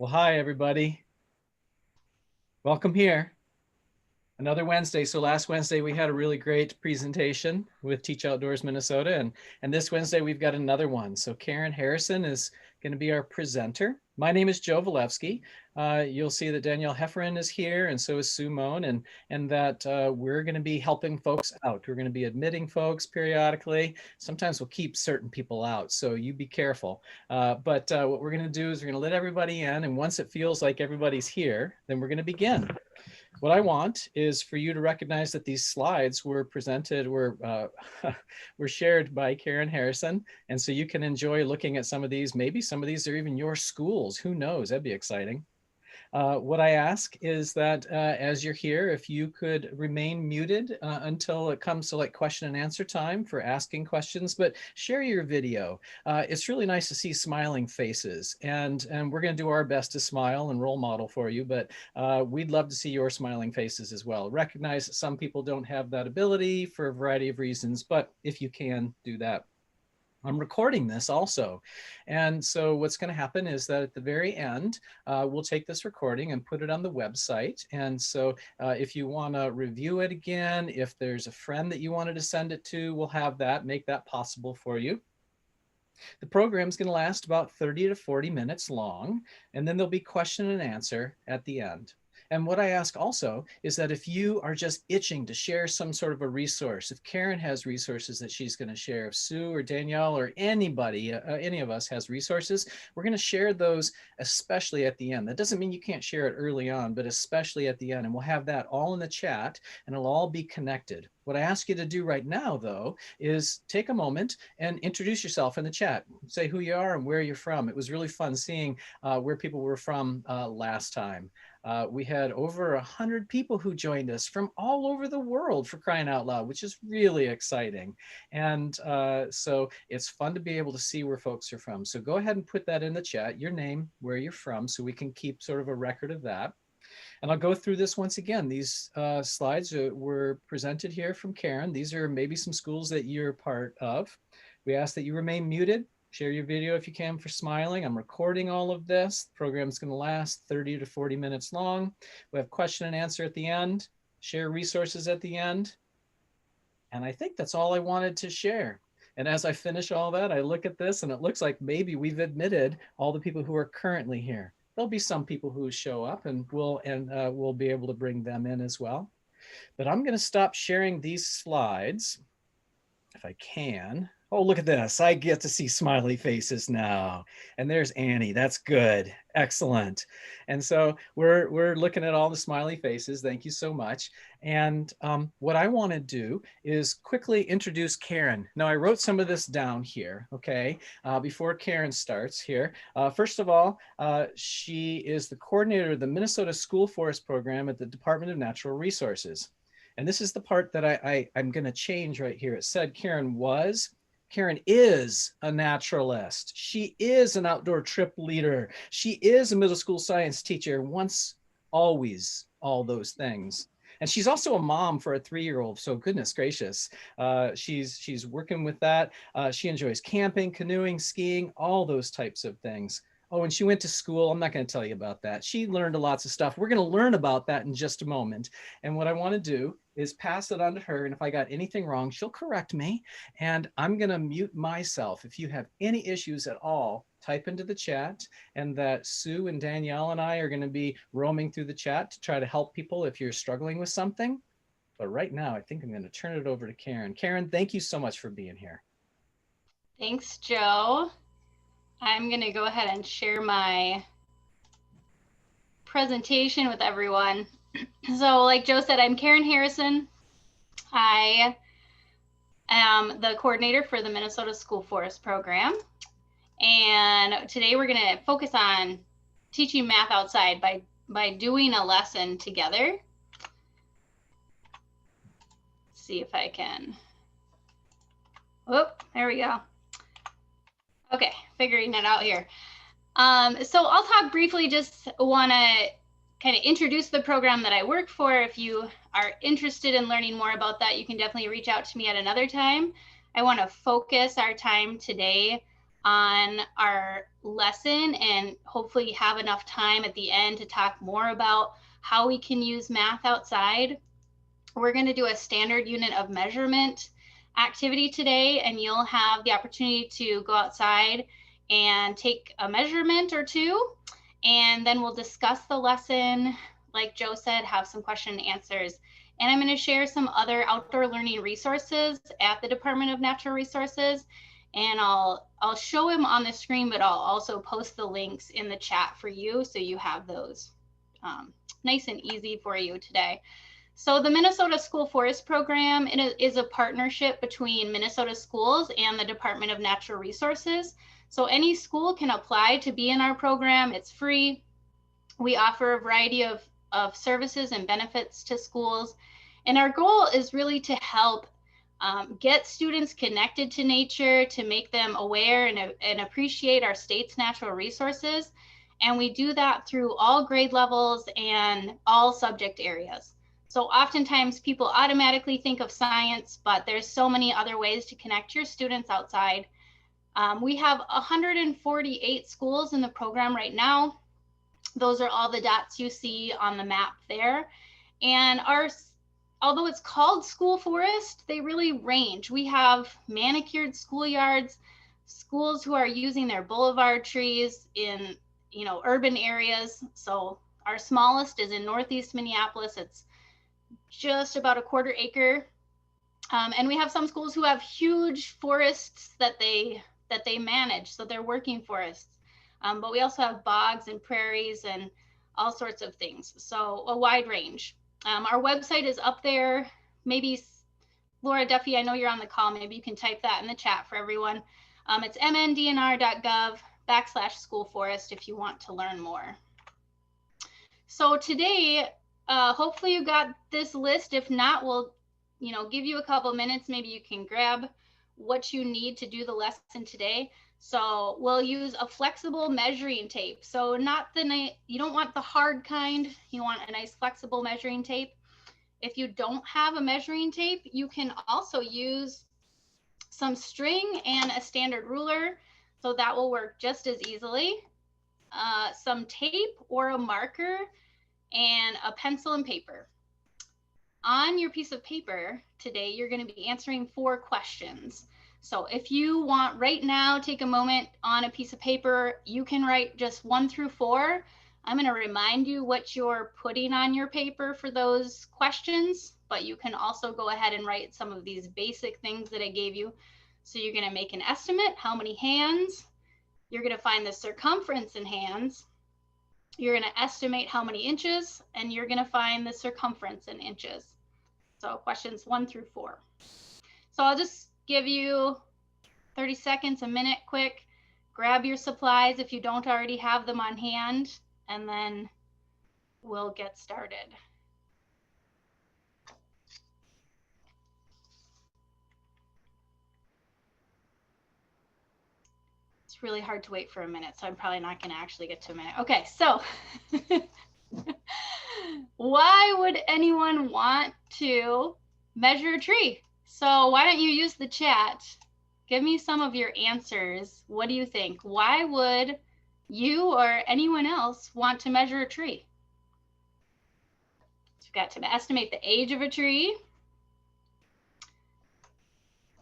Well, hi, everybody. Welcome here. Another Wednesday. So last Wednesday, we had a really great presentation with Teach Outdoors Minnesota. And this Wednesday, we've got another one. So Karen Harrison is going to be our presenter. My name is Joe Valevsky. You'll see that Danielle Heffernan is here, and so is Sue Moan, and that we're going to be helping folks out. We're going to be admitting folks periodically. Sometimes we'll keep certain people out, so you be careful. But what we're going to do is we're going to let everybody in, and once it feels like everybody's here, then we're going to begin. What I want is for you to recognize that these slides were presented, were shared by Karen Harrison. And so you can enjoy looking at some of these. Maybe some of these are even your schools. Who knows? That'd be exciting. What I ask is that as you're here, if you could remain muted until it comes to like question and answer time for asking questions, but share your video. It's really nice to see smiling faces, and we're going to do our best to smile and role model for you, but we'd love to see your smiling faces as well. Recognize that some people don't have that ability for a variety of reasons, but if you can, do that. I'm recording this also. And so what's going to happen is that at the very end, we'll take this recording and put it on the website. And so if you want to review it again, if there's a friend that you wanted to send it to, we'll have that, make that possible for you. The program is going to last about 30 to 40 minutes long, and then there'll be question and answer at the end. And what I ask also is that if you are just itching to share some sort of a resource, if Karen has resources that she's going to share, if Sue or Danielle or anybody, any of us has resources, we're going to share those, especially at the end. That doesn't mean you can't share it early on, but especially at the end. And we'll have that all in the chat, and it'll all be connected. What I ask you to do right now, though, is take a moment and introduce yourself in the chat. Say who you are and where you're from. It was really fun seeing where people were from last time. We had over 100 people who joined us from all over the world, for crying out loud, which is really exciting. And so it's fun to be able to see where folks are from. So go ahead and put that in the chat, your name, where you're from, so we can keep sort of a record of that. And I'll go through this once again. These slides were presented here from Karen. These are maybe some schools that you're part of. We ask that you remain muted. Share your video if you can for smiling. I'm recording all of this. The program's going to last 30 to 40 minutes long. We have question and answer at the end, share resources at the end. And I think that's all I wanted to share. And as I finish all that, I look at this and it looks like maybe we've admitted all the people who are currently here. There'll be some people who show up, and we'll be able to bring them in as well. But I'm going to stop sharing these slides if I can. Oh, look at this. I get to see smiley faces now. And there's Annie. That's good. Excellent. And so we're looking at all the smiley faces. Thank you so much. And what I want to do is quickly introduce Karen. Now, I wrote some of this down here, okay, before Karen starts here. First of all, she is the coordinator of the Minnesota School Forest Program at the Department of Natural Resources. And this is the part that I'm going to change right here. It said Karen was. Karen is a naturalist. She is an outdoor trip leader. She is a middle school science teacher, once, always, all those things. And she's also a mom for a 3-year-old. So goodness gracious, she's working with that. She enjoys camping, canoeing, skiing, all those types of things. Oh, and she went to school. I'm not going to tell you about that. She learned lots of stuff. We're going to learn about that in just a moment. And what I want to do is pass it on to her. And if I got anything wrong, she'll correct me. And I'm going to mute myself. If you have any issues at all, type into the chat, and that Sue and Danielle and I are going to be roaming through the chat to try to help people if you're struggling with something. But right now, I think I'm going to turn it over to Karen. Karen, thank you so much for being here. Thanks, Joe. I'm going to go ahead and share my presentation with everyone. So like Joe said, I'm Karen Harrison. I am the coordinator for the Minnesota School Forest Program. And today we're going to focus on teaching math outside by doing a lesson together. Let's see if I can. Oh, there we go. Okay, figuring it out here. So I'll talk briefly, just want to kind of introduce the program that I work for. If you are interested in learning more about that, you can definitely reach out to me at another time. I want to focus our time today on our lesson and hopefully have enough time at the end to talk more about how we can use math outside. We're going to do a standard unit of measurement activity today, and you'll have the opportunity to go outside and take a measurement or two, and then we'll discuss the lesson. Like Joe said, have some question and answers. And I'm going to share some other outdoor learning resources at the Department of Natural Resources, and I'll show them on the screen, but I'll also post the links in the chat for you, so you have those nice and easy for you today. So the Minnesota School Forest Program is a partnership between Minnesota schools and the Department of Natural Resources. So any school can apply to be in our program. It's free. We offer a variety of services and benefits to schools. And our goal is really to help get students connected to nature, to make them aware and appreciate our state's natural resources. And we do that through all grade levels and all subject areas. So oftentimes people automatically think of science, but there's so many other ways to connect your students outside. We have 148 schools in the program right now. Those are all the dots you see on the map there. And although it's called school forest, they really range. We have manicured schoolyards, schools who are using their boulevard trees in, urban areas. So our smallest is in Northeast Minneapolis. It's just about a 1/4 acre. And we have some schools who have huge forests that they manage. So they're working forests. But we also have bogs and prairies and all sorts of things. So a wide range. Our website is up there. Maybe Laura Duffy, I know you're on the call. Maybe you can type that in the chat for everyone. It's mndnr.gov/schoolforest if you want to learn more. So today, hopefully you got this list. If not, we'll give you a couple minutes. Maybe you can grab what you need to do the lesson today. So we'll use a flexible measuring tape. So you don't want the hard kind. You want a nice flexible measuring tape. If you don't have a measuring tape, you can also use some string and a standard ruler. So that will work just as easily. Some tape or a marker and a pencil and paper. On your piece of paper today, you're going to be answering 4 questions. So if you want right now, take a moment on a piece of paper, you can write just 1 through 4. I'm going to remind you what you're putting on your paper for those questions, but you can also go ahead and write some of these basic things that I gave you. So you're going to make an estimate, how many hands, you're going to find the circumference in hands, you're going to estimate how many inches, and you're going to find the circumference in inches. So questions 1 through 4. So I'll just give you 30 seconds, a minute quick. Grab your supplies if you don't already have them on hand, and then we'll get started. It's really hard to wait for a minute, so I'm probably not going to actually get to a minute. Okay, so why would anyone want to measure a tree? So why don't you use the chat? Give me some of your answers. What do you think? Why would you or anyone else want to measure a tree? So you've got to estimate the age of a tree.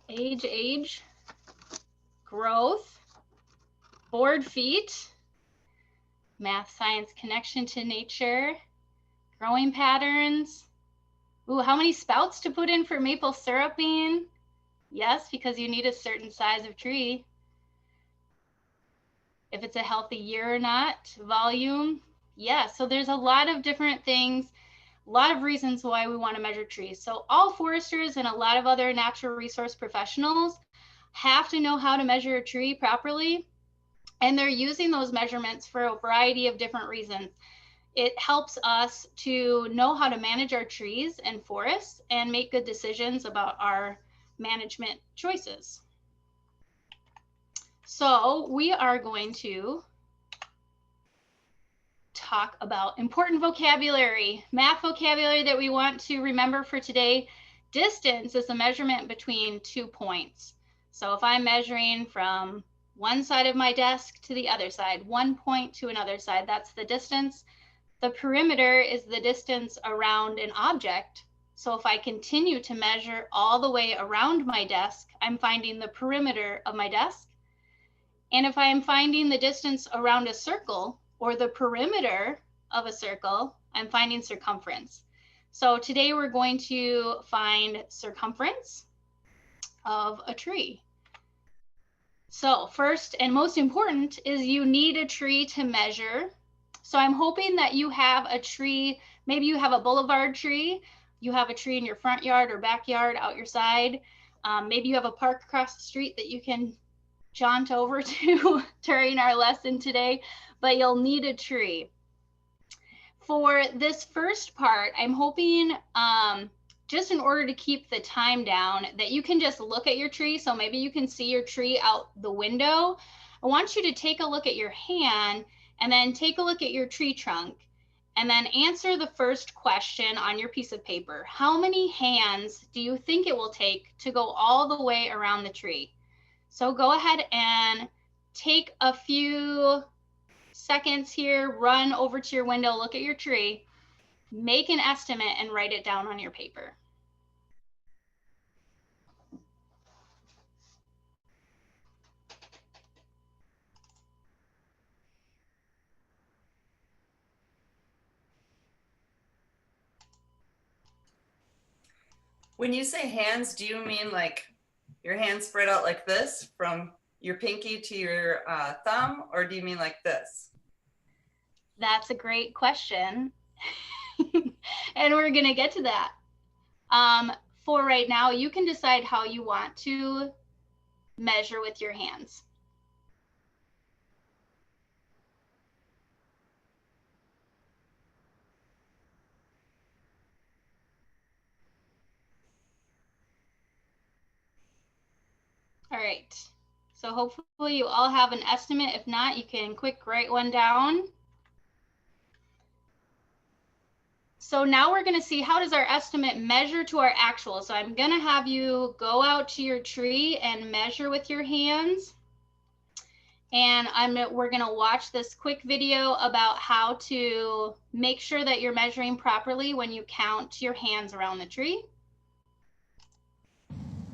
Age, growth, board feet, math, science, connection to nature, growing patterns. Ooh, how many spouts to put in for maple syrup bean? Yes, because you need a certain size of tree. If it's a healthy year or not, volume. Yes, so there's a lot of different things, a lot of reasons why we want to measure trees. So all foresters and a lot of other natural resource professionals have to know how to measure a tree properly. And they're using those measurements for a variety of different reasons. It helps us to know how to manage our trees and forests and make good decisions about our management choices. So we are going to talk about important vocabulary, math vocabulary that we want to remember for today. Distance is a measurement between 2 points. So if I'm measuring from one side of my desk to the other side, 1 point to another side. That's the distance. The perimeter is the distance around an object. So if I continue to measure all the way around my desk, I'm finding the perimeter of my desk. And if I am finding the distance around a circle or the perimeter of a circle, I'm finding circumference. So today we're going to find circumference of a tree. So first and most important is you need a tree to measure. So I'm hoping that you have a tree, maybe you have a boulevard tree, you have a tree in your front yard or backyard out your side. Maybe you have a park across the street that you can jaunt over to during our lesson today, but you'll need a tree. For this first part, I'm hoping just in order to keep the time down that you can just look at your tree. So maybe you can see your tree out the window. I want you to take a look at your hand and then take a look at your tree trunk and then answer the first question on your piece of paper. How many hands do you think it will take to go all the way around the tree? So go ahead and take a few seconds here, run over to your window, look at your tree, make an estimate and write it down on your paper. When you say hands, do you mean like your hands spread out like this from your pinky to your thumb, or do you mean like this? That's a great question. And we're going to get to that. For right now, you can decide how you want to measure with your hands. All right, so hopefully you all have an estimate. If not, you can quick write one down. So now we're going to see how does our estimate measure to our actual. So I'm going to have you go out to your tree and measure with your hands. And we're going to watch this quick video about how to make sure that you're measuring properly when you count your hands around the tree.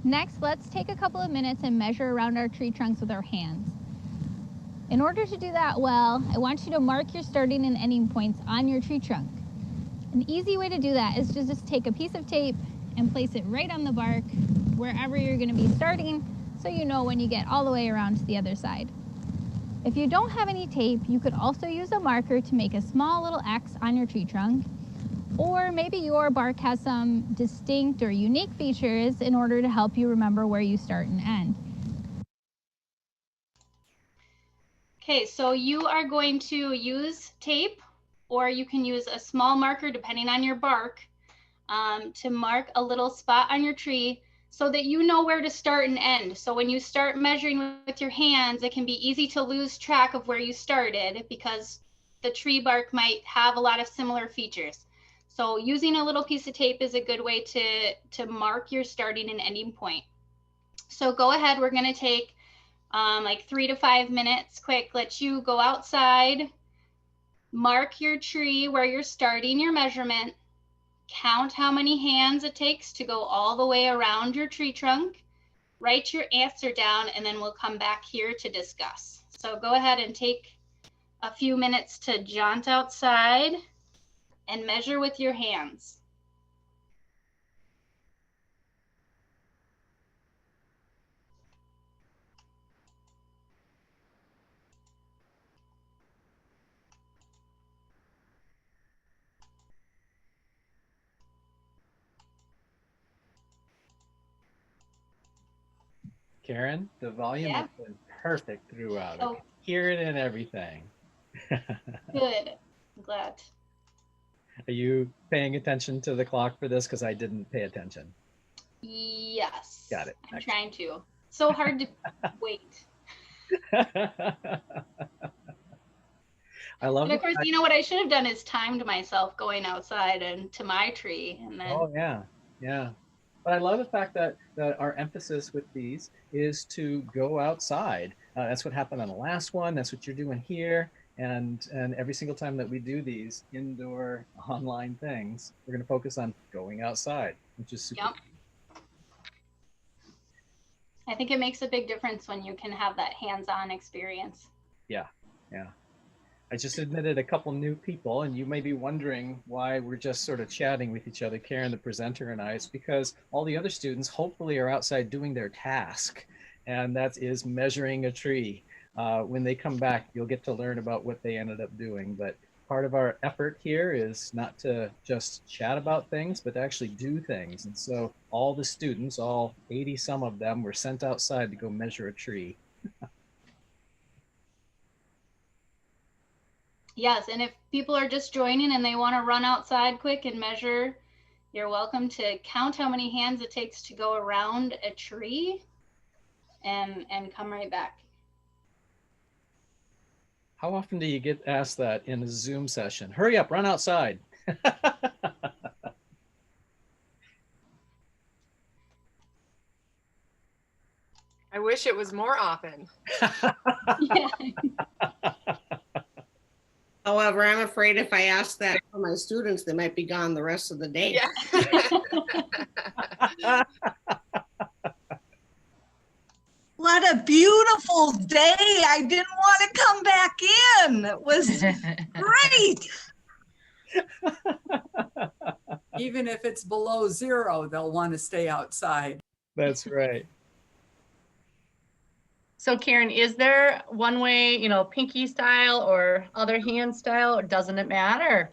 Next, let's take a couple of minutes and measure around our tree trunks with our hands. In order to do that well, I want you to mark your starting and ending points on your tree trunk. An easy way to do that is to just take a piece of tape and place it right on the bark wherever you're going to be starting, so you know when you get all the way around to the other side. If you don't have any tape, you could also use a marker to make a small little X on your tree trunk. Or maybe your bark has some distinct or unique features in order to help you remember where you start and end. Okay, so you are going to use tape, or you can use a small marker depending on your bark to mark a little spot on your tree so that you know where to start and end. So when you start measuring with your hands, it can be easy to lose track of where you started because the tree bark might have a lot of similar features. So using a little piece of tape is a good way to mark your starting and ending point. So go ahead, we're going to take like 3 to 5 minutes quick, let you go outside, mark your tree where you're starting your measurement, count how many hands it takes to go all the way around your tree trunk, write your answer down, and then we'll come back here to discuss. So go ahead and take a few minutes to jaunt outside and measure with your hands. Karen, the volume has been perfect throughout. Oh. I can hear it and everything. Good. I'm glad. Are you paying attention to the clock for this? Because I didn't pay attention. Yes. Got it. I'm trying to. So hard to wait. I love And of it. course, you know what I should have done is timed myself going outside and to my tree, and then. Oh yeah, yeah. But I love the fact that our emphasis with these is to go outside. That's what happened on the last one. That's what you're doing here. And every single time that we do these indoor online things, we're going to focus on going outside, which is super. Yep. I think it makes a big difference when you can have that hands-on experience. Yeah. I just admitted a couple new people, and you may be wondering why we're just sort of chatting with each other, Karen, the presenter, and I. It's because all the other students hopefully are outside doing their task, and that is measuring a tree. When they come back, you'll get to learn about what they ended up doing. But part of our effort here is not to just chat about things, but to actually do things. And so all the students, all 80 some of them, were sent outside to go measure a tree. Yes, and if people are just joining and they want to run outside quick and measure, you're welcome to count how many hands it takes to go around a tree and come right back. How often do you get asked that in a Zoom session? Hurry up, run outside. I wish it was more often. Yeah. However, I'm afraid if I ask that for my students, they might be gone the rest of the day. Yeah. What a beautiful day. I didn't want to come back in. It was great. Even if it's below 0, they'll want to stay outside. That's right. So Karen, is there one way, pinky style or other hand style, or doesn't it matter?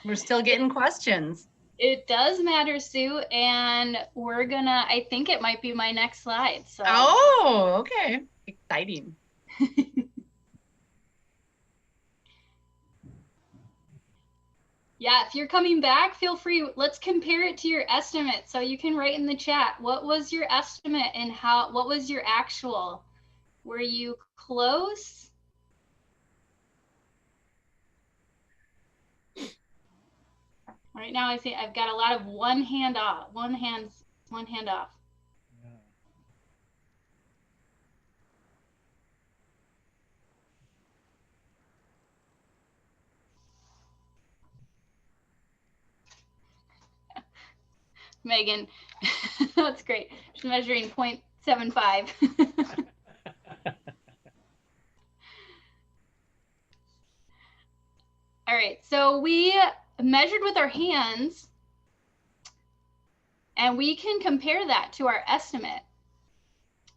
We're still getting questions. It does matter, Sue, and I think it might be my next slide. So. Oh, okay. Exciting. Yeah, if you're coming back, feel free. Let's compare it to your estimate. So you can write in the chat, what was your estimate and what was your actual? Were you close? Right now, I see I've got a lot of one hand off. Megan, that's great. She's measuring 0.75. All right, so we measured with our hands, and we can compare that to our estimate.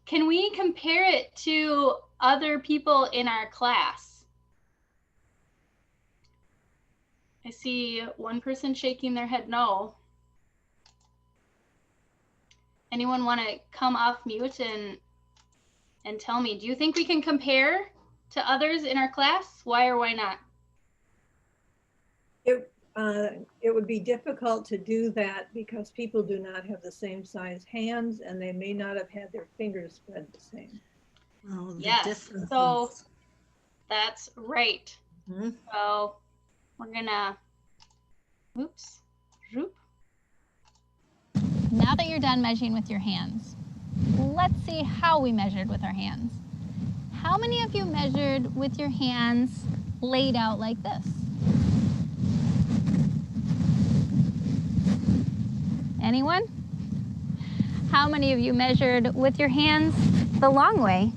Can we compare it to other people in our class? I see one person shaking their head no. Anyone want to come off mute and tell me, do you think we can compare to others in our class? Why or why not? It would be difficult to do that because people do not have the same size hands and they may not have had their fingers spread the same. Oh, Yes, so that's right. Mhm. So we're gonna, oops, zoop. Now that you're done measuring with your hands, let's see how we measured with our hands. How many of you measured with your hands laid out like this? Anyone? How many of you measured with your hands the long way?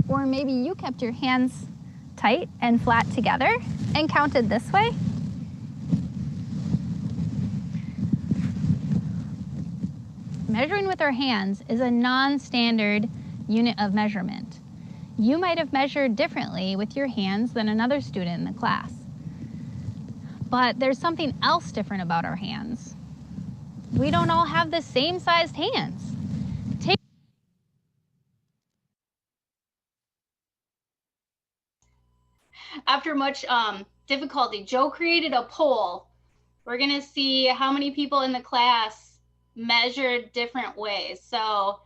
Or maybe you kept your hands tight and flat together and counted this way? Measuring with our hands is a non-standard unit of measurement. You might have measured differently with your hands than another student in the class. But there's something else different about our hands. We don't all have the same sized hands. After much difficulty, Joe created a poll. We're gonna see how many people in the class measured different ways. So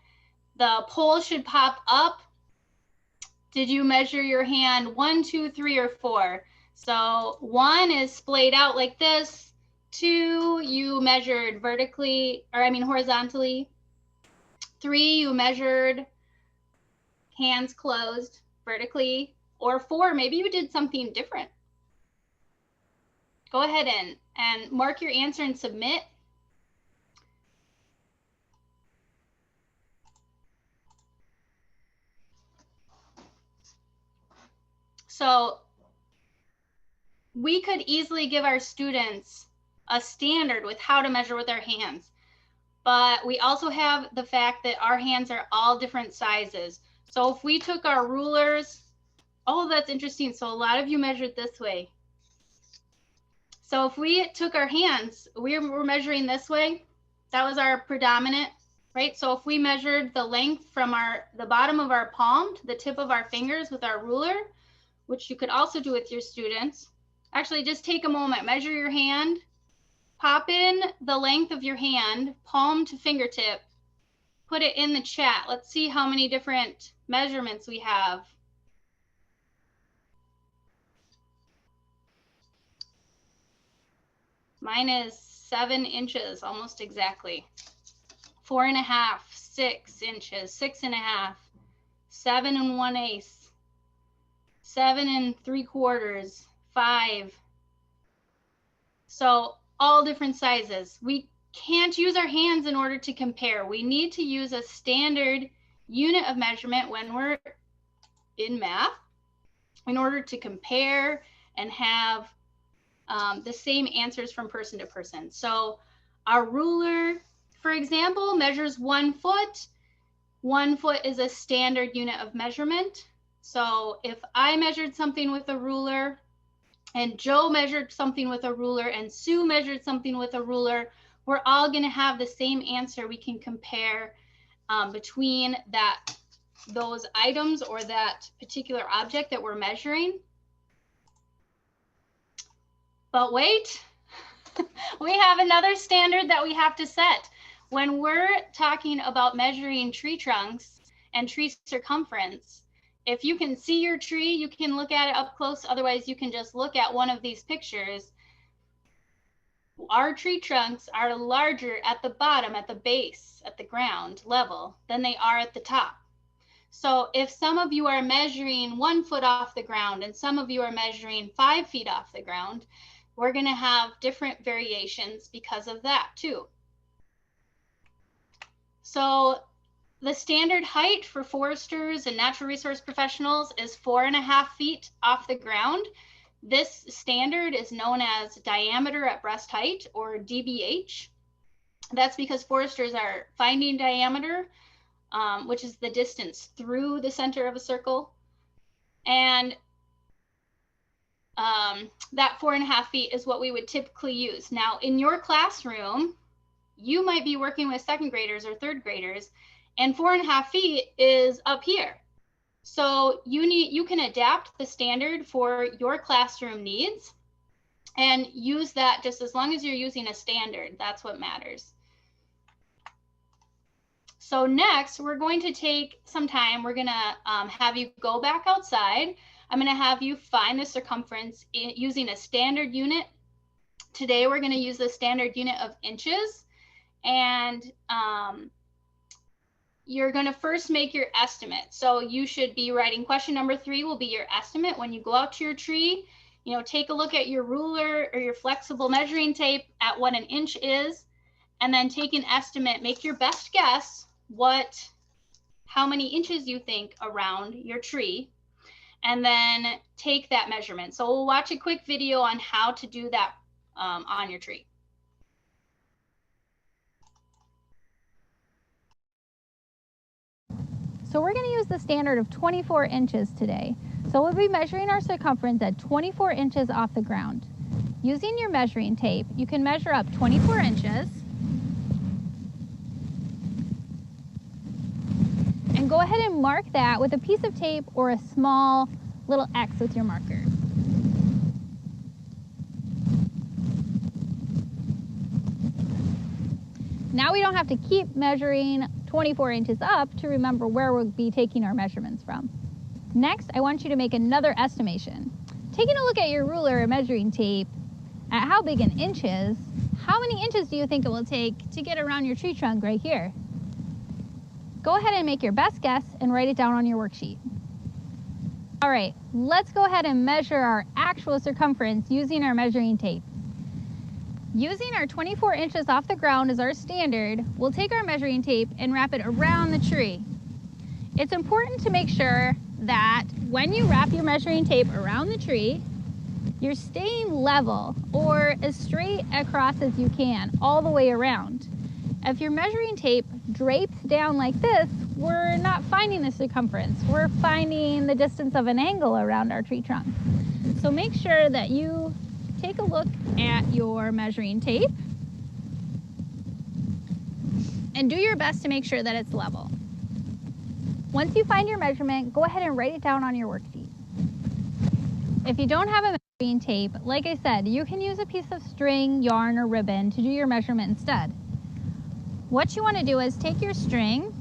the poll should pop up. Did you measure your hand 1, 2, 3, or 4? So 1 is splayed out like this. 2, you measured horizontally. 3, you measured hands closed vertically, or 4, maybe you did something different. Go ahead and mark your answer and submit. So we could easily give our students a standard with how to measure with our hands, but we also have the fact that our hands are all different sizes. So if we took our rulers, oh, that's interesting. So a lot of you measured this way. So if we took our hands, we were measuring this way. That was our predominant, right? So if we measured the length from the bottom of our palm to the tip of our fingers with our ruler, which you could also do with your students. Actually, just take a moment, measure your hand, pop in the length of your hand, palm to fingertip, put it in the chat. Let's see how many different measurements we have. Mine is 7 inches, almost exactly. 4.5, 6 inches, 6.5, 7 1/8, 7 3/4, 5. So all different sizes. We can't use our hands in order to compare. We need to use a standard unit of measurement when we're in math in order to compare and have the same answers from person to person. So our ruler, for example, measures 1 foot. 1 foot is a standard unit of measurement. So if I measured something with a ruler and Joe measured something with a ruler and Sue measured something with a ruler, we're all going to have the same answer. We can compare between those items or that particular object that we're measuring. But wait, we have another standard that we have to set. When we're talking about measuring tree trunks and tree circumference, if you can see your tree, you can look at it up close. Otherwise, you can just look at one of these pictures. Our tree trunks are larger at the bottom, at the base, at the ground level than they are at the top. So if some of you are measuring 1 foot off the ground and some of you are measuring 5 feet off the ground, we're going to have different variations because of that too. So the standard height for foresters and natural resource professionals is 4.5 feet off the ground. This standard is known as diameter at breast height, or DBH. That's because foresters are finding diameter, which is the distance through the center of a circle. And that 4.5 feet is what we would typically use. Now, in your classroom, you might be working with 2nd graders or 3rd graders, and 4.5 feet is up here. So you can adapt the standard for your classroom needs and use that just as long as you're using a standard. That's what matters. So next, we're going to take some time. We're going to have you go back outside. I'm going to have you find the circumference using a standard unit. Today, we're going to use the standard unit of inches. And you're going to first make your estimate. So you should be writing question number 3 will be your estimate. When you go out to your tree, take a look at your ruler or your flexible measuring tape at what an inch is, and then take an estimate. Make your best guess how many inches you think around your tree, and then take that measurement. So we'll watch a quick video on how to do that on your tree. So we're going to use the standard of 24 inches today. So we'll be measuring our circumference at 24 inches off the ground. Using your measuring tape, you can measure up 24 inches and go ahead and mark that with a piece of tape or a small little X with your marker. Now we don't have to keep measuring 24 inches up to remember where we'll be taking our measurements from. Next, I want you to make another estimation. Taking a look at your ruler or measuring tape at how big an inch is, how many inches do you think it will take to get around your tree trunk right here? Go ahead and make your best guess and write it down on your worksheet. All right, let's go ahead and measure our actual circumference using our measuring tape. Using our 24 inches off the ground as our standard, we'll take our measuring tape and wrap it around the tree. It's important to make sure that when you wrap your measuring tape around the tree, you're staying level or as straight across as you can all the way around. If your measuring tape drapes down like this, we're not finding the circumference. We're finding the distance of an angle around our tree trunk. So make sure that you take a look at your measuring tape and do your best to make sure that it's level. Once you find your measurement, go ahead and write it down on your worksheet. If you don't have a measuring tape, like I said, you can use a piece of string, yarn, or ribbon to do your measurement instead. What you want to do is take your string,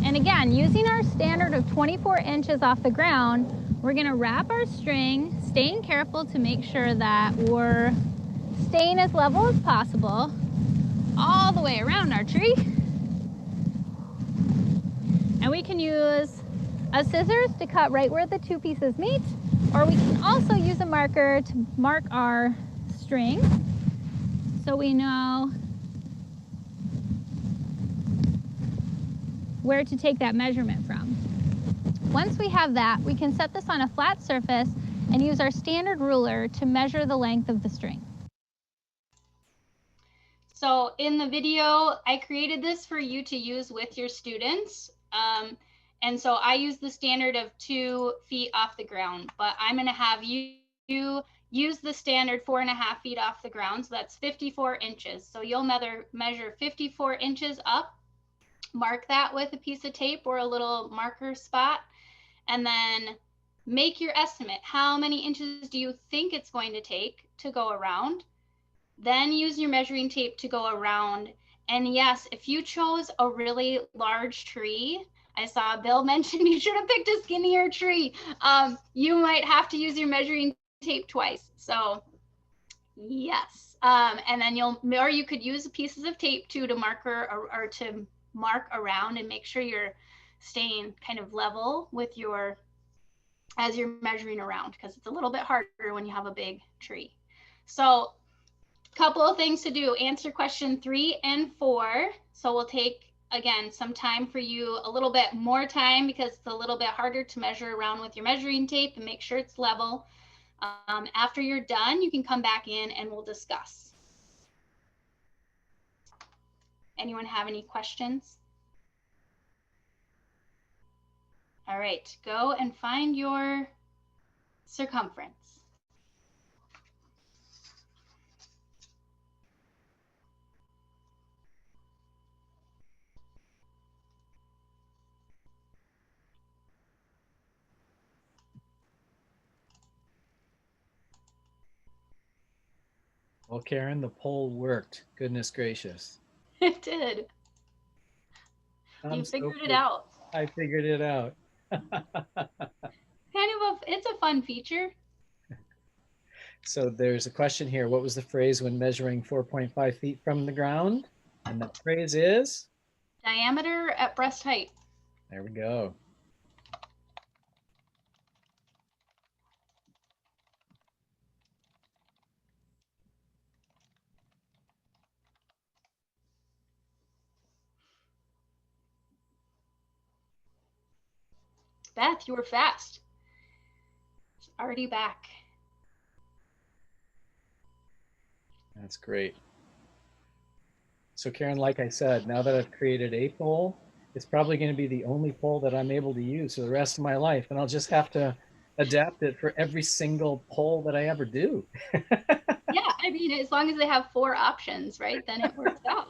and again, using our standard of 24 inches off the ground, we're going to wrap our string, staying careful to make sure that we're staying as level as possible all the way around our tree. And we can use a scissors to cut right where the two pieces meet, or we can also use a marker to mark our string so we know where to take that measurement from. Once we have that, we can set this on a flat surface and use our standard ruler to measure the length of the string. So in the video, I created this for you to use with your students. And so I use the standard of 2 feet off the ground, but I'm going to have you use the standard 4.5 feet off the ground. So that's 54 inches. So you'll measure 54 inches up, mark that with a piece of tape or a little marker spot, and then make your estimate. How many inches do you think it's going to take to go around? Then use your measuring tape to go around. And yes, if you chose a really large tree, I saw Bill mention you should have picked a skinnier tree. You might have to use your measuring tape twice. So yes, and then or you could use pieces of tape too to marker or to mark around and make sure you're staying kind of level with as you're measuring around, because it's a little bit harder when you have a big tree. So couple of things to do: answer question 3 and 4. So we'll take, again, some time for you, a little bit more time because it's a little bit harder to measure around with your measuring tape and make sure it's level. After you're done, you can come back in and we'll discuss. Anyone have any questions? All right, go and find your circumference. Well, Karen, the poll worked. Goodness gracious. It did. You figured it out. I figured it out. It's a fun feature. So there's a question here. What was the phrase when measuring 4.5 feet from the ground? And the phrase is? Diameter at breast height. There we go. Beth, you were fast. It's already back. That's great. So Karen, like I said, now that I've created a poll, it's probably going to be the only poll that I'm able to use for the rest of my life. And I'll just have to adapt it for every single poll that I ever do. Yeah, I mean, as long as they have 4 options, right, then it works out.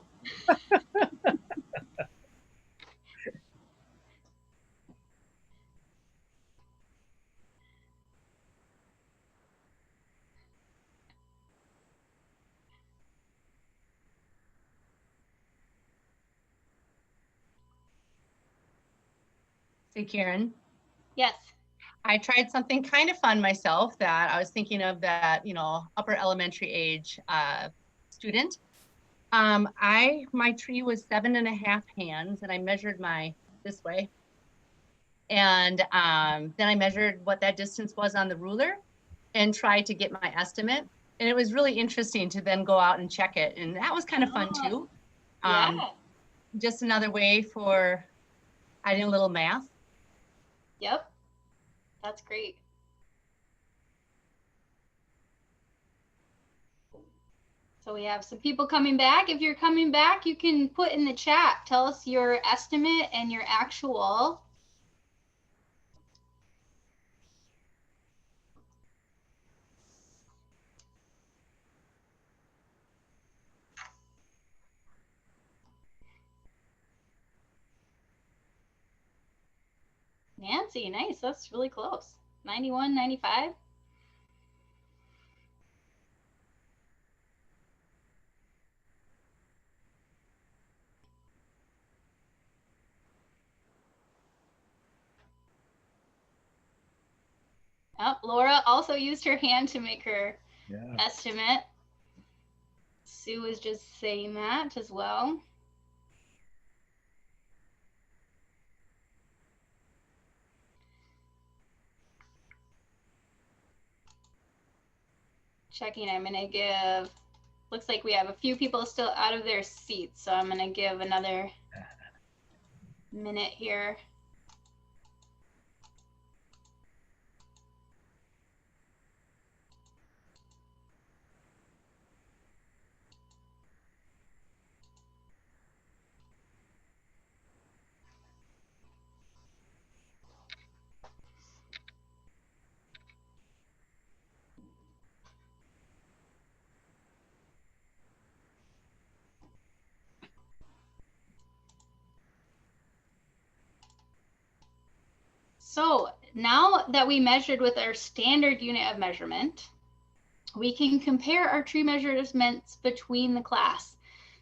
Hey, Karen. Yes. I tried something kind of fun myself that I was thinking of that, upper elementary age student. My tree was 7.5 hands and I measured my this way. And then I measured what that distance was on the ruler and tried to get my estimate. And it was really interesting to then go out and check it. And that was kind of fun too. Yeah. Just another way for adding a little math. Yep. That's great. So we have some people coming back. If you're coming back, you can put in the chat. Tell us your estimate and your actual. Nancy, nice. That's really close. 91, 95. Oh, Laura also used her hand to make her estimate. Sue was just saying that as well. Checking, I'm gonna give, looks like we have a few people still out of their seats, so I'm gonna give another minute here. So now that we measured with our standard unit of measurement, we can compare our tree measurements between the class.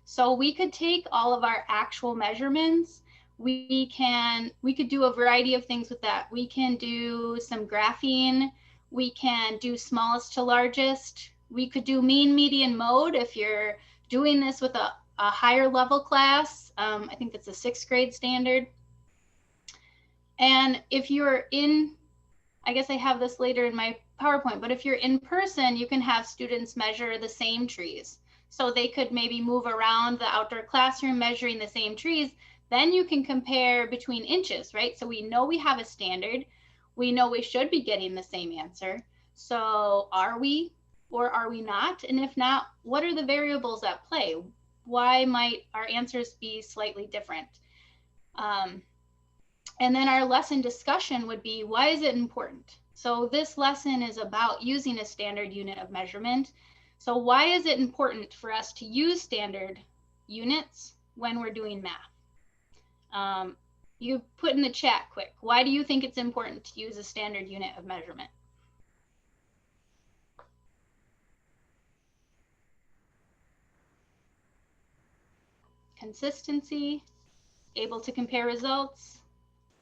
So we could take all of our actual measurements. We could do a variety of things with that. We can do some graphing. We can do smallest to largest. We could do mean, median, mode if you're doing this with a higher level class. I think that's a 6th grade standard. And if you're in, I guess I have this later in my PowerPoint, but if you're in person, you can have students measure the same trees. So they could maybe move around the outdoor classroom measuring the same trees. Then you can compare between inches, right? So we know we have a standard. We know we should be getting the same answer. So are we or are we not? And if not, what are the variables at play? Why might our answers be slightly different? And then our lesson discussion would be, why is it important? So this lesson is about using a standard unit of measurement. So why is it important for us to use standard units when we're doing math? You put in the chat quick, why do you think it's important to use a standard unit of measurement? Consistency, able to compare results,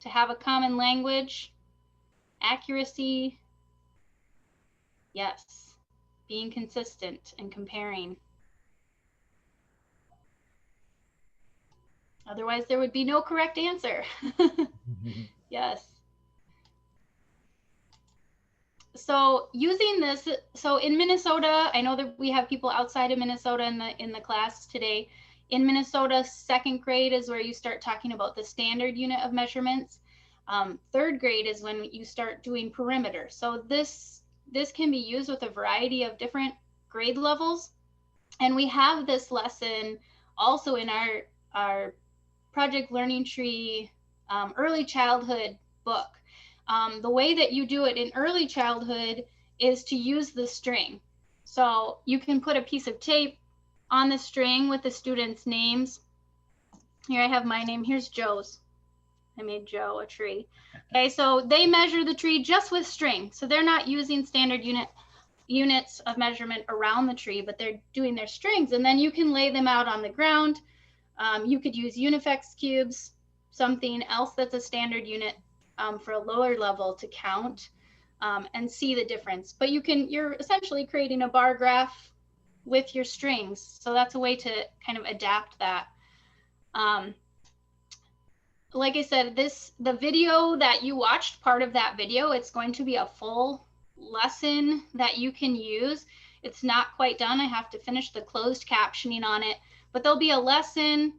to have a common language, accuracy, yes, being consistent and comparing. Otherwise, there would be no correct answer. Yes. So using this, so in Minnesota, I know that we have people outside of Minnesota in the class today. In Minnesota, 2nd grade is where you start talking about the standard unit of measurements. 3rd grade is when you start doing perimeter. So this can be used with a variety of different grade levels. And we have this lesson also in our Project Learning Tree early childhood book. The way that you do it in early childhood is to use the string. So you can put a piece of tape on the string with the students' names. Here I have my name. Here's Joe's. I made Joe a tree. Okay, so they measure the tree just with string. So they're not using standard units of measurement around the tree, but they're doing their strings. And then you can lay them out on the ground. You could use Unifex cubes, something else that's a standard unit for a lower level to count and see the difference. But you're essentially creating a bar graph with your strings. So that's a way to kind of adapt that. like I said, the video that you watched, part of that video, it's going to be a full lesson that you can use. It's not quite done. I have to finish the closed captioning on it, but there'll be a lesson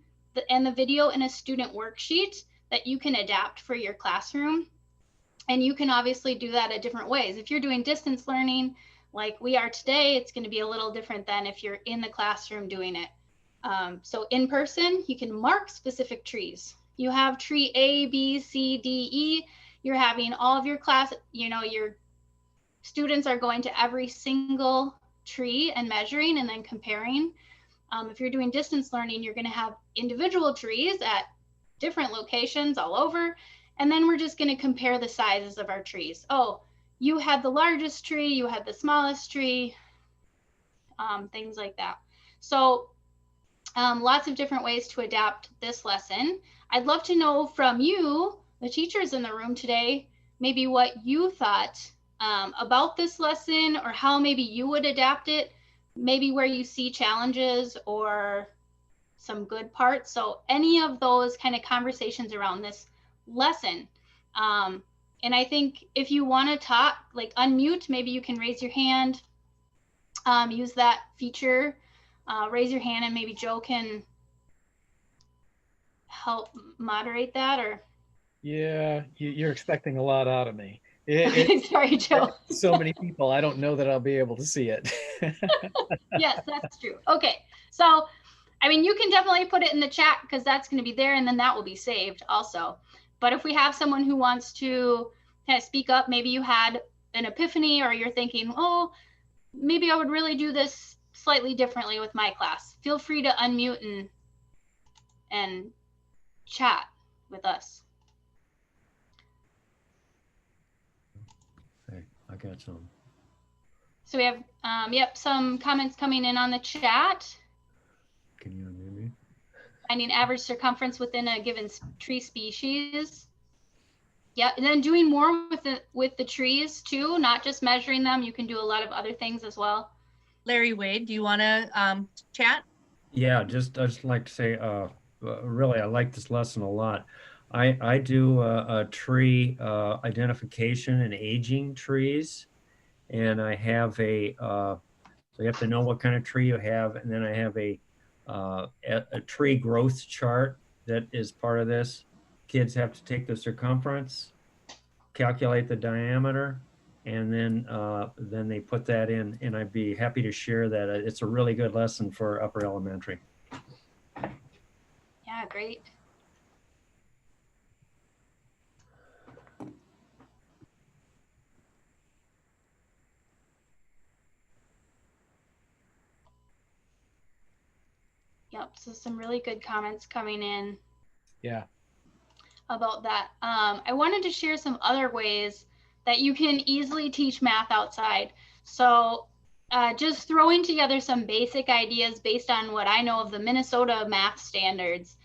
and the video and a student worksheet that you can adapt for your classroom. And you can obviously do that at different ways. If you're doing distance learning like we are today, it's going to be a little different than if you're in the classroom doing it. So in person, you can mark specific trees. You have tree A, B, C, D, E. You're having all of your class, your students are going to every single tree and measuring and then comparing. If you're doing distance learning, you're going to have individual trees at different locations all over. And then we're just going to compare the sizes of our trees. Oh, you had the largest tree, you had the smallest tree, things like that. So lots of different ways to adapt this lesson. I'd love to know from you, the teachers in the room today, maybe what you thought about this lesson, or how maybe you would adapt it, maybe where you see challenges or some good parts. So any of those kind of conversations around this lesson. And I think if you want to talk, like unmute, maybe you can raise your hand, use that feature, raise your hand, and maybe Joe can help moderate that. Or Yeah, you're expecting a lot out of me. Sorry, Joe. So many people, I don't know that I'll be able to see it. Yes, that's true. Okay, so I mean, you can definitely put it in the chat because that's going to be there, and then that will be saved also. But if we have someone who wants to kind of speak up, maybe you had an epiphany, or you're thinking, oh, maybe I would really do this slightly differently with my class. Feel free to unmute and chat with us. Hey, I got some. So we have, some comments coming in on the chat. Can you unmute me? Finding average circumference within a given tree species. Yeah, and then doing more with the trees too, not just measuring them. You can do a lot of other things as well. Larry Wade, do you want to chat? Yeah, I just like to say, really, I like this lesson a lot. I do a tree identification and aging trees, and I have so you have to know what kind of tree you have, and then I have a tree growth chart that is part of this. Kids have to take the circumference, calculate the diameter, and then they put that in, and I'd be happy to share that. It's a really good lesson for upper elementary. Yeah, great. Yep, so some really good comments coming in. Yeah. About that. I wanted to share some other ways that you can easily teach math outside. So just throwing together some basic ideas based on what I know of the Minnesota math standards.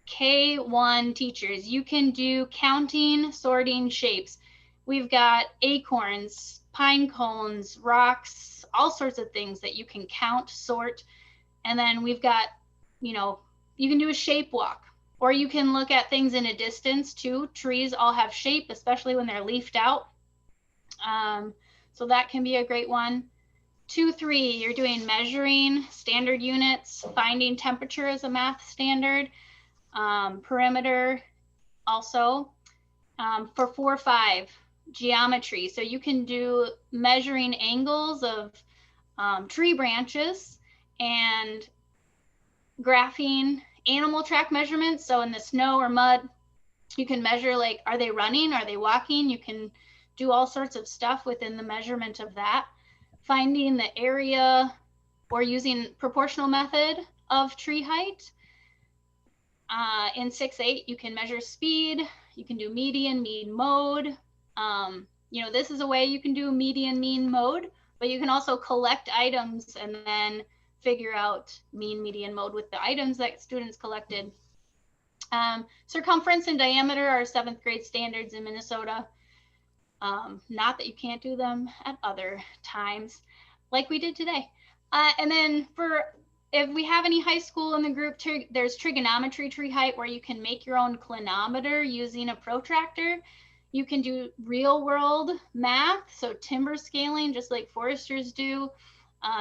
K1 teachers, you can do counting, sorting, shapes. We've got acorns, pine cones, rocks, all sorts of things that you can count, sort. And then we've got, you can do a shape walk. Or you can look at things in a distance too. Trees all have shape, especially when they're leafed out. So that can be a great one. 2, 3, you're doing measuring, standard units, finding temperature as a math standard, perimeter also. For 4, 5, geometry. So you can do measuring angles of tree branches and graphing animal track measurements. So in the snow or mud, you can measure, like, are they running? Are they walking? You can do all sorts of stuff within the measurement of that. Finding the area or using proportional method of tree height. In 6, 8, you can measure speed. You can do median, mean, mode. This is a way you can do median, mean, mode, but you can also collect items and then figure out mean, median, mode with the items that students collected. Circumference and diameter are 7th grade standards in Minnesota. Not that you can't do them at other times like we did today. And then for if we have any high school in the group, there's trigonometry tree height where you can make your own clinometer using a protractor. You can do real world math, so timber scaling, just like foresters do.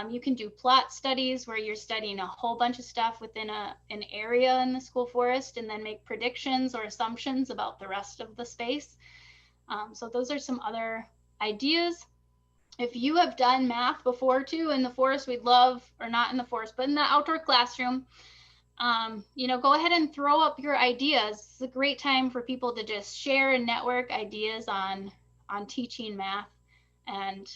You can do plot studies where you're studying a whole bunch of stuff within an area in the school forest and then make predictions or assumptions about the rest of the space. So those are some other ideas. If you have done math before too in the forest, we'd love, or not in the forest, but in the outdoor classroom, you know, go ahead and throw up your ideas. It's a great time for people to just share and network ideas on teaching math. And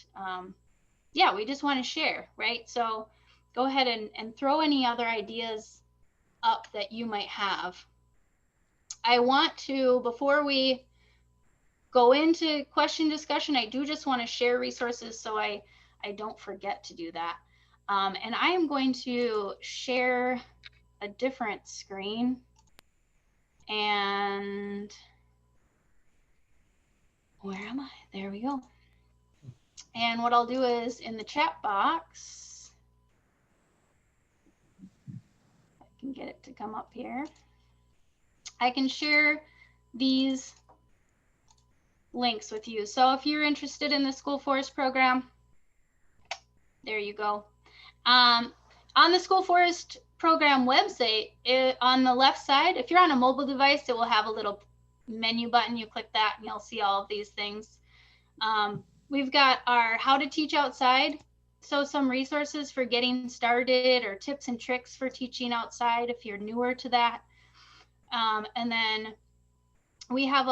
yeah, we just want to share, right? So go ahead and throw any other ideas up that you might have. I want to, before we go into question discussion, I do just want to share resources so I don't forget to do that. And I am going to share a different screen. And where am I? There we go. And what I'll do is in the chat box, I can get it to come up here. I can share these links with you. So if you're interested in the School Forest program, there you go. On the School Forest program website, on the left side, if you're on a mobile device, it will have a little menu button. You click that and you'll see all of these things. We've got our How to Teach Outside. So some resources for getting started or tips and tricks for teaching outside if you're newer to that. And then we have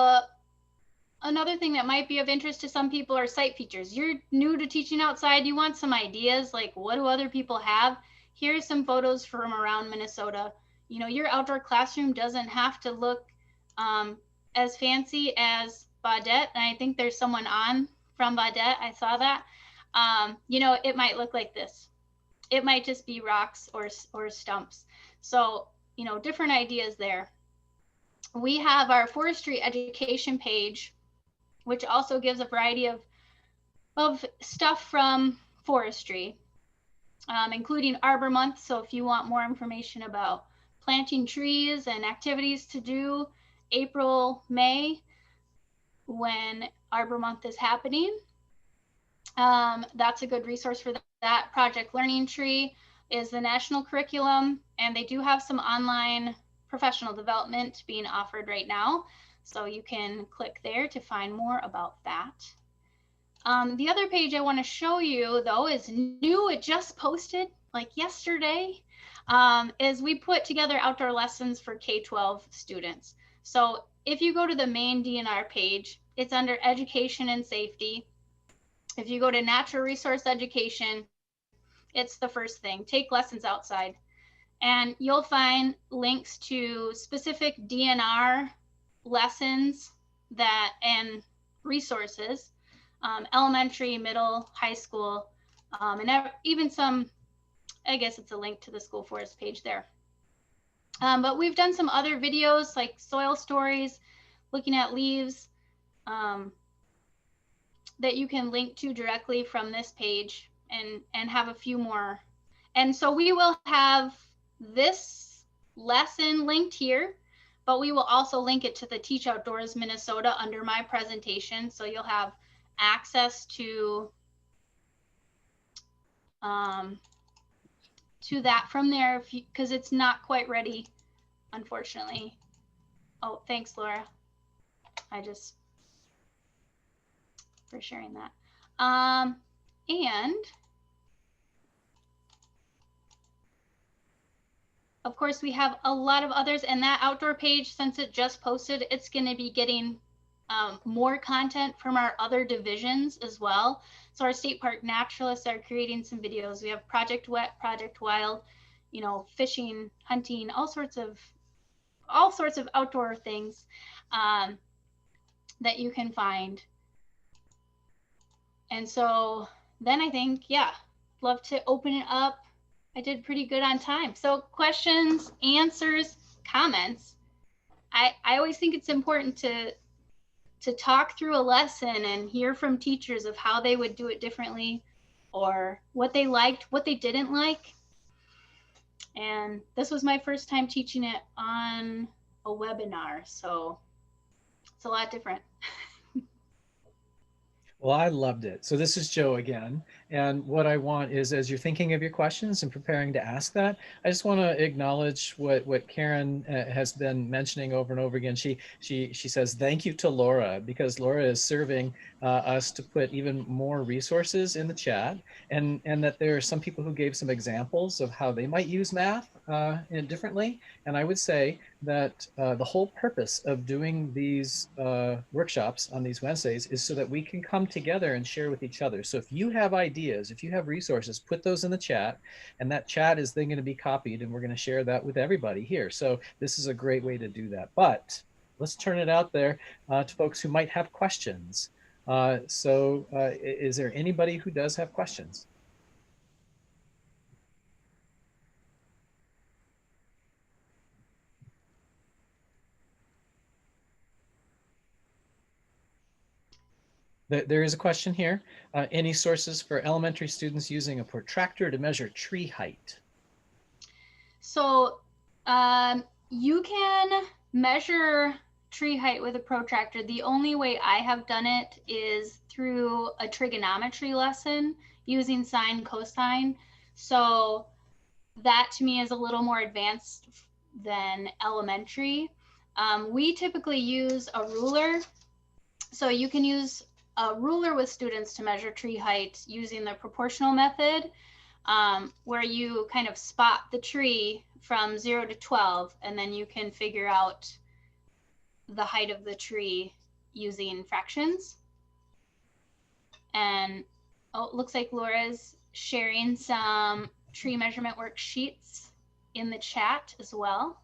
another thing that might be of interest to some people are site features. You're new to teaching outside, you want some ideas, like what do other people have? Here's some photos from around Minnesota. You know, your outdoor classroom doesn't have to look as fancy as Baudette. And I think there's someone on from Baudette, I saw that. You know, it might look like this. It might just be rocks or stumps. So, you know, different ideas there. We have our forestry education page, which also gives a variety of stuff from forestry, including Arbor Month. So if you want more information about planting trees and activities to do April, May, when Arbor Month is happening, that's a good resource for that. Project Learning Tree is the national curriculum, and they do have some online professional development being offered right now. So you can click there to find more about that. The other page I want to show you though is new. It just posted like yesterday, is we put together outdoor lessons for K-12 students. So if you go to the main DNR page, it's under education and safety. If you go to natural resource education, it's the first thing, take lessons outside. And you'll find links to specific DNR lessons that and resources, elementary, middle, high school, and even some, I guess it's a link to the School Forest page there. But we've done some other videos like soil stories, looking at leaves, that you can link to directly from this page and have a few more. And so we will have this lesson linked here, but we will also link it to the Teach Outdoors Minnesota under my presentation. So you'll have access to that from there, because it's not quite ready, unfortunately. Oh, thanks, Laura. For sharing that. And of course, we have a lot of others, and that outdoor page, since it just posted, it's going to be getting more content from our other divisions as well. So our state park naturalists are creating some videos. We have Project Wet, Project Wild, you know, fishing, hunting, all sorts of outdoor things that you can find. And so then I think, yeah, love to open it up. I did pretty good on time. So questions, answers, comments. I always think it's important to talk through a lesson and hear from teachers of how they would do it differently, or what they liked, what they didn't like. And this was my first time teaching it on a webinar, so it's a lot different. Well, I loved it. So this is Joe again. And what I want is, as you're thinking of your questions and preparing to ask that, I just want to acknowledge what Karen has been mentioning over and over again. She says, thank you to Laura, because Laura is serving us to put even more resources in the chat, and that there are some people who gave some examples of how they might use math differently. And I would say that the whole purpose of doing these workshops on these Wednesdays is so that we can come together and share with each other. So if you have ideas, if you have resources, put those in the chat, and that chat is then going to be copied, and we're going to share that with everybody here. So this is a great way to do that. But let's turn it out there to folks who might have questions. Is there anybody who does have questions? There is a question here. Any sources for elementary students using a protractor to measure tree height? So you can measure tree height with a protractor. The only way I have done it is through a trigonometry lesson using sine, cosine. So that to me is a little more advanced than elementary. We typically use a ruler. So you can use a ruler with students to measure tree height using the proportional method, where you kind of spot the tree from 0 to 12, and then you can figure out the height of the tree using fractions. And oh, it looks like Laura's sharing some tree measurement worksheets in the chat as well.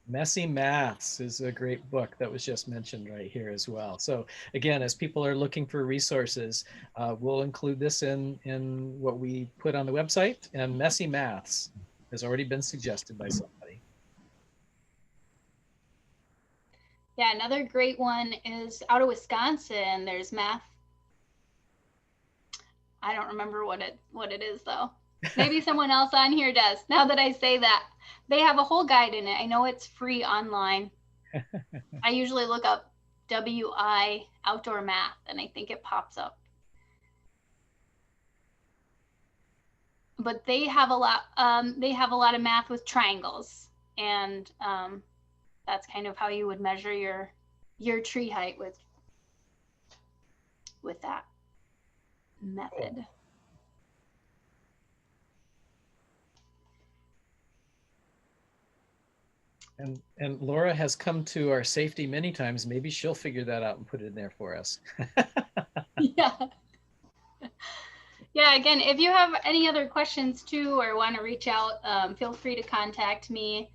Messy Maths is a great book that was just mentioned right here as well. So again, as people are looking for resources, we'll include this in what we put on the website. And Messy Maths has already been suggested by somebody. Yeah, another great one is out of Wisconsin. There's math. I don't remember what it is though. Maybe someone else on here does. Now that I say that, they have a whole guide in it. I know it's free online. I usually look up WI outdoor math, and I think it pops up. But they have a lot. They have a lot of math with triangles, and that's kind of how you would measure your tree height with that method. And Laura has come to our safety many times. Maybe she'll figure that out and put it in there for us. Yeah. Yeah, again, if you have any other questions too, or want to reach out, feel free to contact me.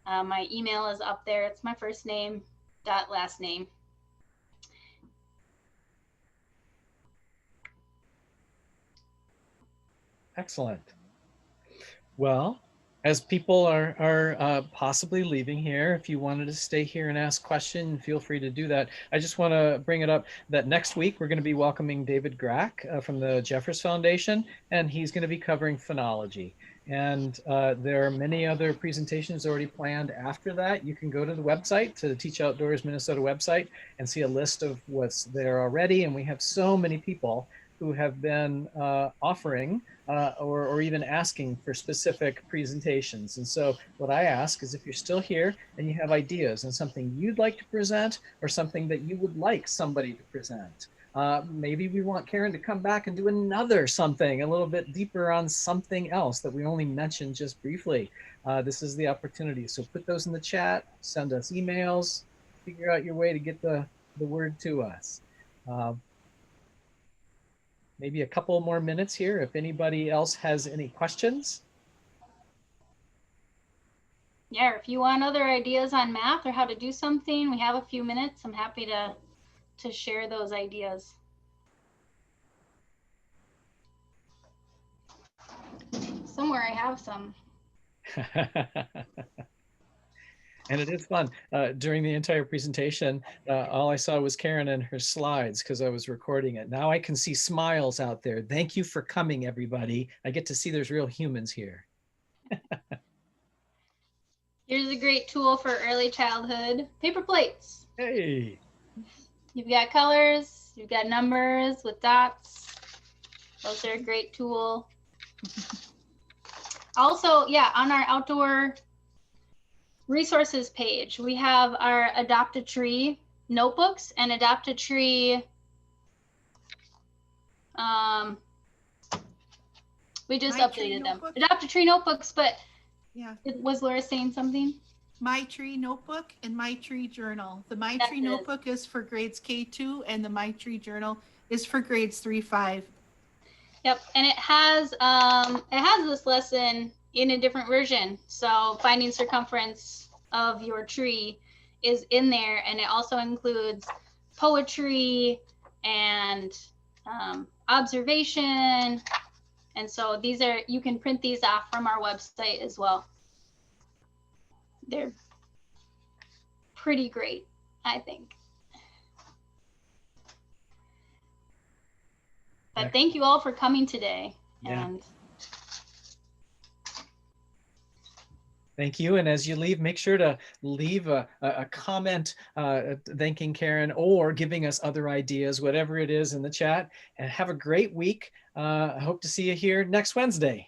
My email is up there. It's my first name dot last name. Excellent. Well, as people are possibly leaving here, if you wanted to stay here and ask questions, feel free to do that. I just want to bring it up that next week we're going to be welcoming David Grack from the Jeffers Foundation, and he's going to be covering phonology. And there are many other presentations already planned after that. You can go to the website, to the Teach Outdoors Minnesota website, and see a list of what's there already. And we have so many people who have been offering or even asking for specific presentations. And so what I ask is, if you're still here and you have ideas and something you'd like to present, or something that you would like somebody to present, maybe we want Karen to come back and do another something a little bit deeper on something else that we only mentioned just briefly. This is the opportunity. So put those in the chat, send us emails, figure out your way to get the word to us. Maybe a couple more minutes here if anybody else has any questions. Yeah, if you want other ideas on math or how to do something, we have a few minutes. I'm happy to share those ideas. Somewhere I have some. And it is fun. During the entire presentation, all I saw was Karen and her slides because I was recording it. Now I can see smiles out there. Thank you for coming, everybody. I get to see there's real humans here. Here's a great tool for early childhood: paper plates. Hey. You've got colors, you've got numbers with dots. Those are a great tool. Also, yeah, on our outdoor resources page, we have our Adopt a Tree notebooks and Adopt a Tree. We just My Tree updated them. notebook? Adopt a Tree notebooks, but Yeah, was Laura saying something? My Tree notebook and My Tree journal. The My That's Tree it. notebook is for grades K2 and the My Tree journal is for grades 3-5. Yep, and it has this lesson in a different version. So finding circumference of your tree is in there, and it also includes poetry and observation. And so these are, you can print these off from our website as well. They're pretty great, I think. But thank you all for coming today. Yeah. And Thank you. And as you leave, make sure to leave a comment thanking Karen or giving us other ideas, whatever it is in the chat. And have a great week. I hope to see you here next Wednesday.